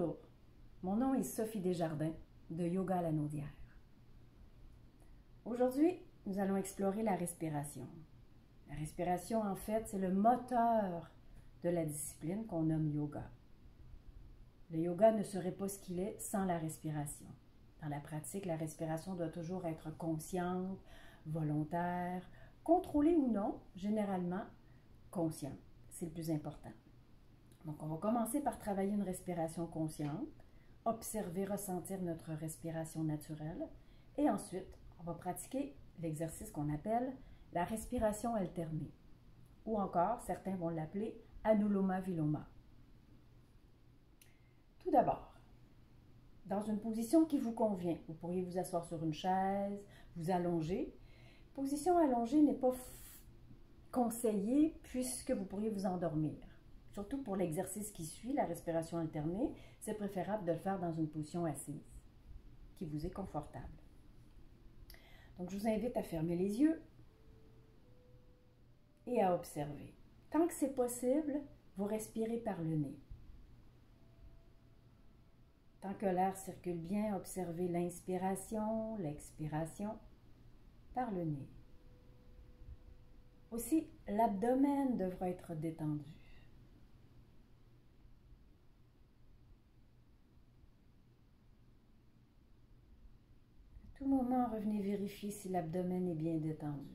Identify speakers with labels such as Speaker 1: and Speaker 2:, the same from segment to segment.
Speaker 1: Bonjour, mon nom est Sophie Desjardins de Yoga Lanaudière. Aujourd'hui, nous allons explorer la respiration. La respiration, en fait, c'est le moteur de la discipline qu'on nomme yoga. Le yoga ne serait pas ce qu'il est sans la respiration. Dans la pratique, la respiration doit toujours être consciente, volontaire, contrôlée ou non, généralement consciente. C'est le plus important. Donc, on va commencer par travailler une respiration consciente, observer, ressentir notre respiration naturelle et ensuite, on va pratiquer l'exercice qu'on appelle la respiration alternée ou encore, certains vont l'appeler Anuloma-Viloma. Tout d'abord, dans une position qui vous convient, vous pourriez vous asseoir sur une chaise, vous allonger. Position allongée n'est pas conseillée puisque vous pourriez vous endormir. Surtout pour l'exercice qui suit, la respiration alternée, c'est préférable de le faire dans une position assise, qui vous est confortable. Donc, je vous invite à fermer les yeux et à observer. Tant que c'est possible, vous respirez par le nez. Tant que l'air circule bien, observez l'inspiration, l'expiration par le nez. Aussi, l'abdomen devra être détendu. À tout moment, revenez vérifier si l'abdomen est bien détendu.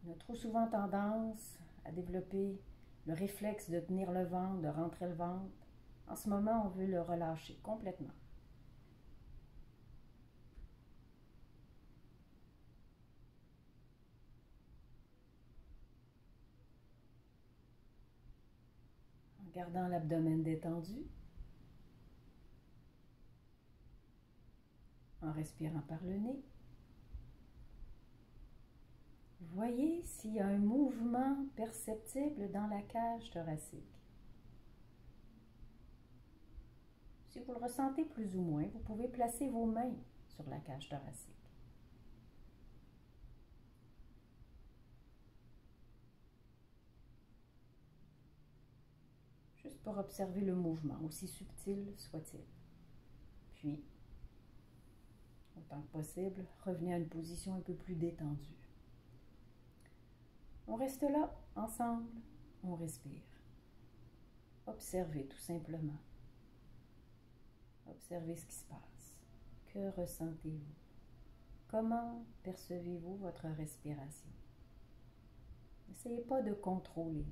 Speaker 1: On a trop souvent tendance à développer le réflexe de tenir le ventre, de rentrer le ventre. En ce moment, on veut le relâcher complètement. En gardant l'abdomen détendu, en respirant par le nez. Voyez s'il y a un mouvement perceptible dans la cage thoracique. Si vous le ressentez plus ou moins, vous pouvez placer vos mains sur la cage thoracique. Juste pour observer le mouvement, aussi subtil soit-il. Puis, autant que possible, revenez à une position un peu plus détendue. On reste là, ensemble, on respire. Observez tout simplement. Observez ce qui se passe. Que ressentez-vous? Comment percevez-vous votre respiration? N'essayez pas de contrôler.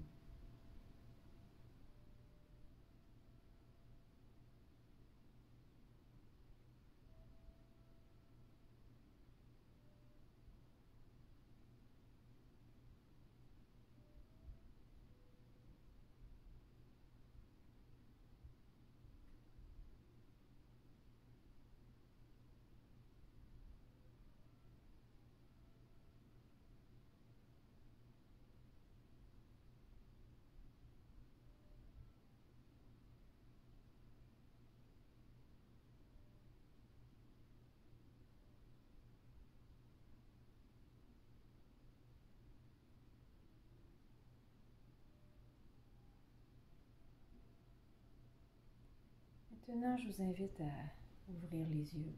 Speaker 1: Maintenant, je vous invite à ouvrir les yeux.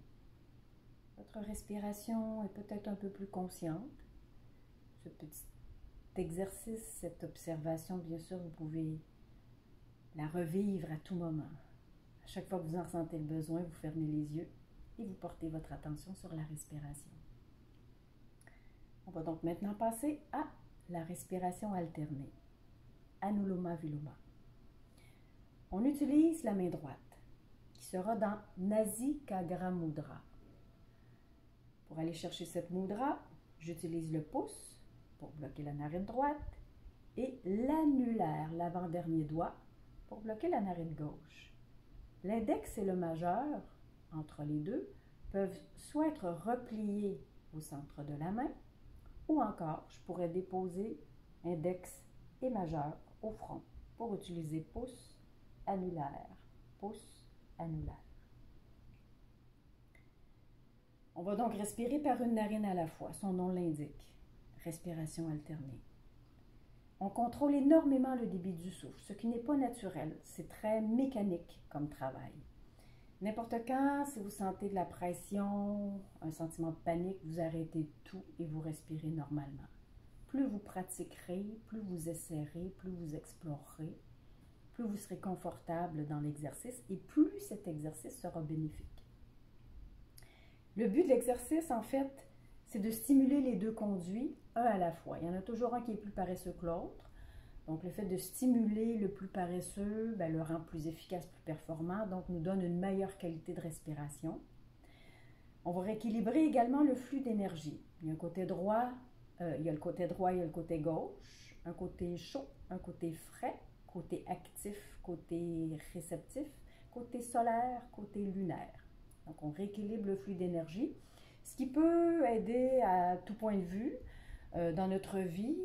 Speaker 1: Votre respiration est peut-être un peu plus consciente. Ce petit exercice, cette observation, bien sûr, vous pouvez la revivre à tout moment. À chaque fois que vous en ressentez le besoin, vous fermez les yeux et vous portez votre attention sur la respiration. On va donc maintenant passer à la respiration alternée, Anuloma-Viloma. On utilise la main droite, qui sera dans Nasikagra Mudra. Pour aller chercher cette mudra, j'utilise le pouce pour bloquer la narine droite et l'annulaire, l'avant-dernier doigt, pour bloquer la narine gauche. L'index et le majeur, entre les deux, peuvent soit être repliés au centre de la main, ou encore, je pourrais déposer index et majeur au front pour utiliser pouce, annulaire, pouce, annulaire. On va donc respirer par une narine à la fois, son nom l'indique. Respiration alternée. On contrôle énormément le débit du souffle, ce qui n'est pas naturel. C'est très mécanique comme travail. N'importe quand, si vous sentez de la pression, un sentiment de panique, vous arrêtez tout et vous respirez normalement. Plus vous pratiquerez, plus vous essaierez, plus vous explorerez, plus vous serez confortable dans l'exercice et plus cet exercice sera bénéfique. Le but de l'exercice, en fait, c'est de stimuler les deux conduits, un à la fois. Il y en a toujours un qui est plus paresseux que l'autre. Donc, le fait de stimuler le plus paresseux le rend plus efficace, plus performant, donc nous donne une meilleure qualité de respiration. On va rééquilibrer également le flux d'énergie. Il y a un côté droit, il y a le côté droit, il y a le côté gauche, un côté chaud, un côté frais, côté actif, côté réceptif, côté solaire, côté lunaire. Donc, on rééquilibre le flux d'énergie, ce qui peut aider à tout point de vue dans notre vie,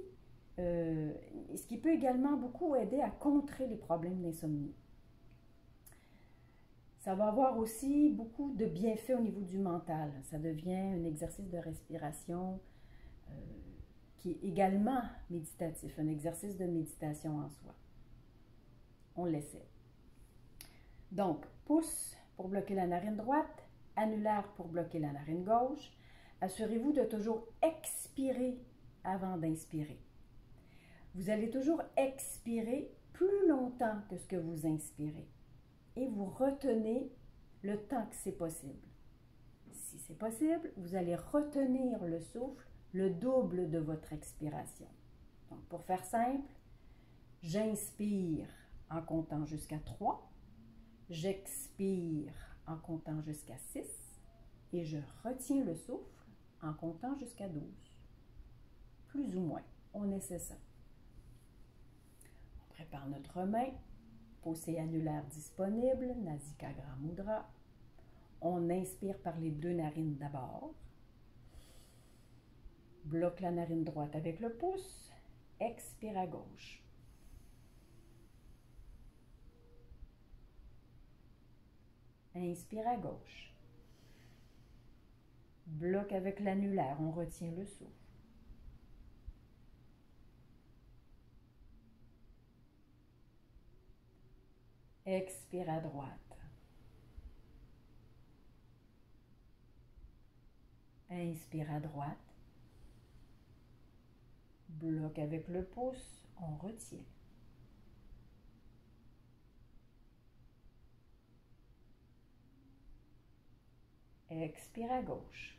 Speaker 1: ce qui peut également beaucoup aider à contrer les problèmes d'insomnie. Ça va avoir aussi beaucoup de bienfaits au niveau du mental. Ça devient un exercice de respiration qui est également méditatif, un exercice de méditation en soi. On l'essaie. Donc, pouce pour bloquer la narine droite, annulaire pour bloquer la narine gauche. Assurez-vous de toujours expirer avant d'inspirer. Vous allez toujours expirer plus longtemps que ce que vous inspirez. Et vous retenez le temps que c'est possible. Si c'est possible, vous allez retenir le souffle le double de votre expiration. Donc, pour faire simple, j'inspire en comptant jusqu'à 3, j'expire en comptant jusqu'à 6 et je retiens le souffle en comptant jusqu'à 12. Plus ou moins, on essaie ça. On prépare notre main, poussée annulaire disponible, Nasika Mudra. On inspire par les deux narines d'abord. Bloque la narine droite avec le pouce. Expire à gauche. Inspire à gauche. Bloque avec l'annulaire, on retient le souffle. Expire à droite. Inspire à droite. Bloque avec le pouce, on retient. Expire à gauche.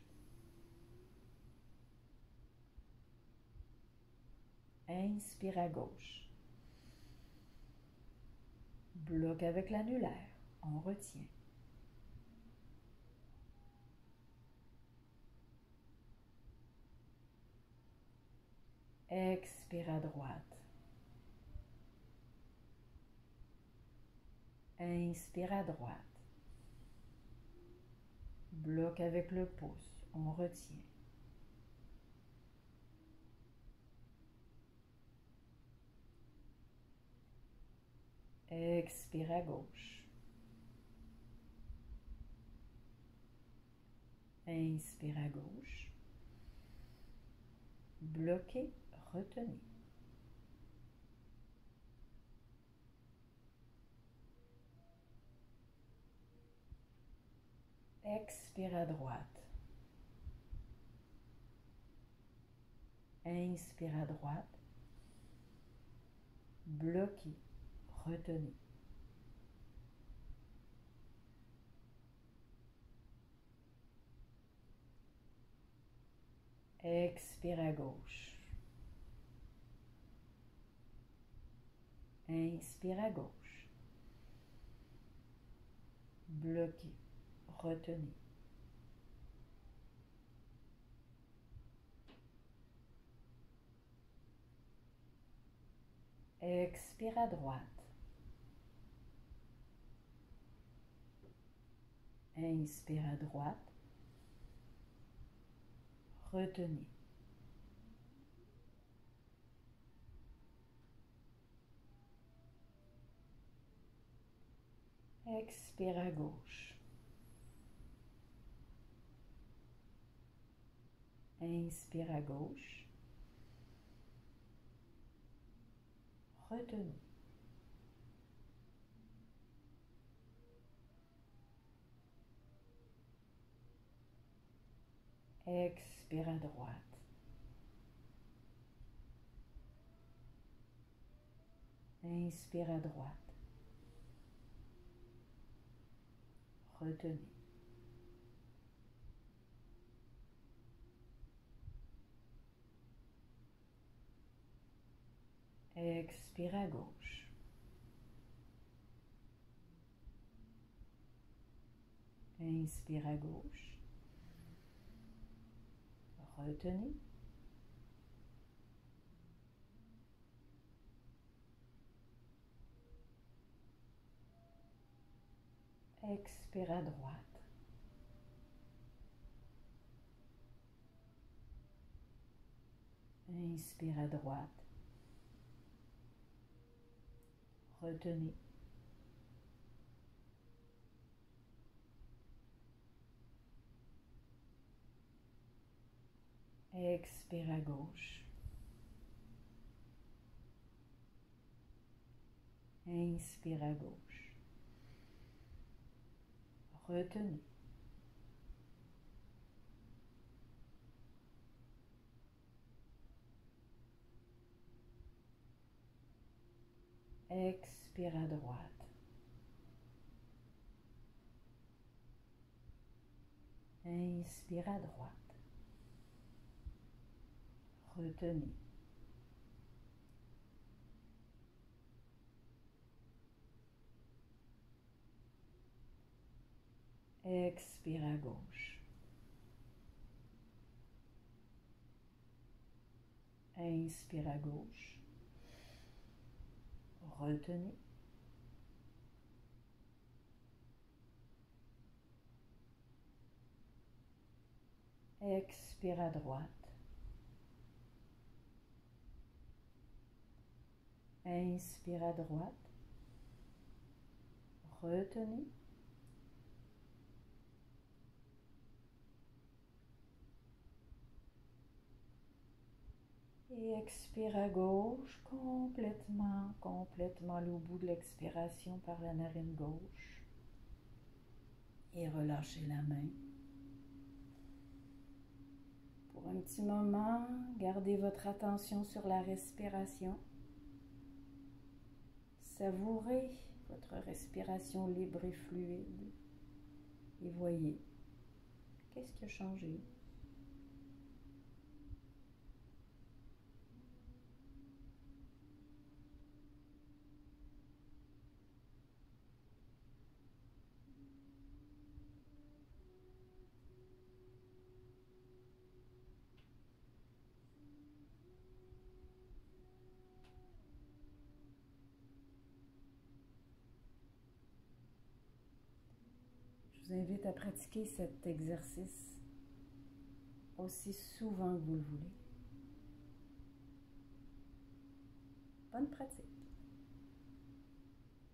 Speaker 1: Inspire à gauche. Bloque avec l'annulaire, on retient. Expire à droite. Inspire à droite. Bloque avec le pouce, on retient. Expire à gauche. Inspire à gauche. Bloquez, retenez. Expire à droite. Inspire à droite. Bloquez, retenez. Expire à gauche. Inspire à gauche. Bloquez, retenez. Expire à droite. Inspire à droite. Retenez. Expire à gauche. Inspire à gauche. Retenez. Expire à droite. Inspire à droite. Retenez. Expire à gauche. Inspire à gauche. Retenez. Expire à droite. Inspire à droite. Retenez. Expire à gauche. Inspire à gauche. Retenez. Expire à droite. Inspire à droite. Retenez. Expire à gauche. Inspire à gauche. Retenez. Expire à droite. Inspire à droite. Retenez. Et expire à gauche, complètement au bout de l'expiration par la narine gauche. Et relâchez la main. Pour un petit moment, gardez votre attention sur la respiration. Savourez votre respiration libre et fluide. Et voyez, qu'est-ce qui a changé? Je vous invite à pratiquer cet exercice aussi souvent que vous le voulez. Bonne pratique!